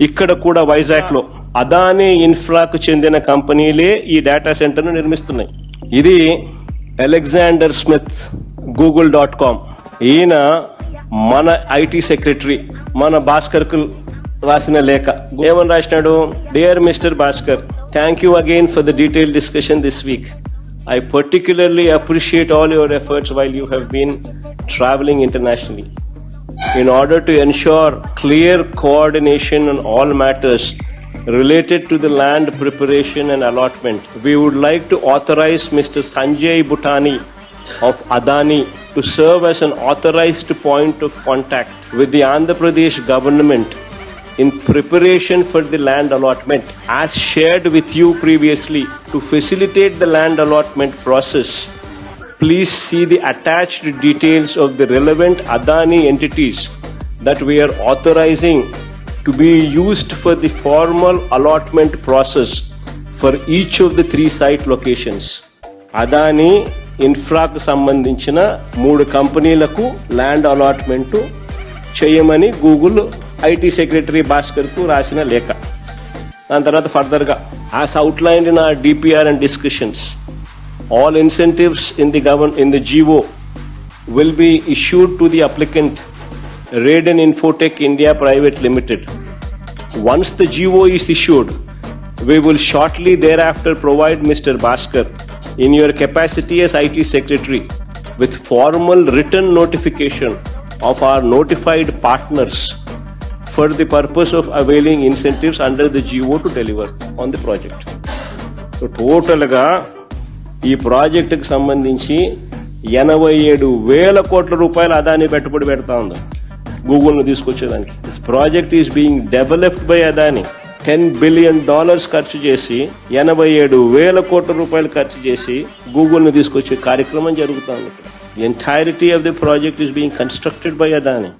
ఇక్కడ కూడా వైజాగ్ లో అదానీ ఇన్ఫ్రాకు చెందిన కంపెనీలే ఈ డేటా సెంటర్ ను నిర్మిస్తున్నాయి. ఇది అలెగ్జాండర్ స్మిత్ google.com. ఈయన మన ఐటీ సెక్రటరీ మన భాస్కర్ కు రాసిన లేఖ ఏమని రాసినాడు? Dear mister Bhaskar, thank you again for the detail discussion this week. I particularly appreciate all your efforts while you have been traveling internationally. In order to ensure clear coordination on all matters related to the land preparation and allotment, we would like to authorize Mr. Sanjay Bhutani of Adani to serve as an authorized point of contact with the Andhra Pradesh government in preparation for the land allotment, as shared with you previously. To facilitate the land allotment process, please see the attached details of the relevant Adani entities that we are authorizing to be used for the formal allotment process for each of the 3 site locations. Adani ఇన్ఫ్రాకు సంబంధించిన 3 కంపెనీలకు land allotment చేయమని Google IT secretary Bhaskar కు రాసిన లేఖ. దాని తర్వాత further గా as outlined in our DPR and discussions, all incentives in the GO will be issued to the applicant Raiden Infotech India Private Limited. Once the GO is issued, we will shortly thereafter provide Mr. Bhaskar in your capacity as IT Secretary with formal written notification of our notified partners for the purpose of availing incentives under the GO to deliver on the project. So total ga ఈ project కి సంబంధించి 87,000 కోట్ల రూపాయలు అదాని పెట్టుబడి పెడతా ఉంది Google ను తీసుకొచ్చేదానికి. This project is being developed by Adani. $10 billion ఖర్చు చేసి 87,000 కోట్ల రూపాయలు ఖర్చు చేసి గూగుల్ ను తీసుకొచ్చే కార్యక్రమం జరుగుతా ఉంది. The entirety of the project is being constructed by Adani.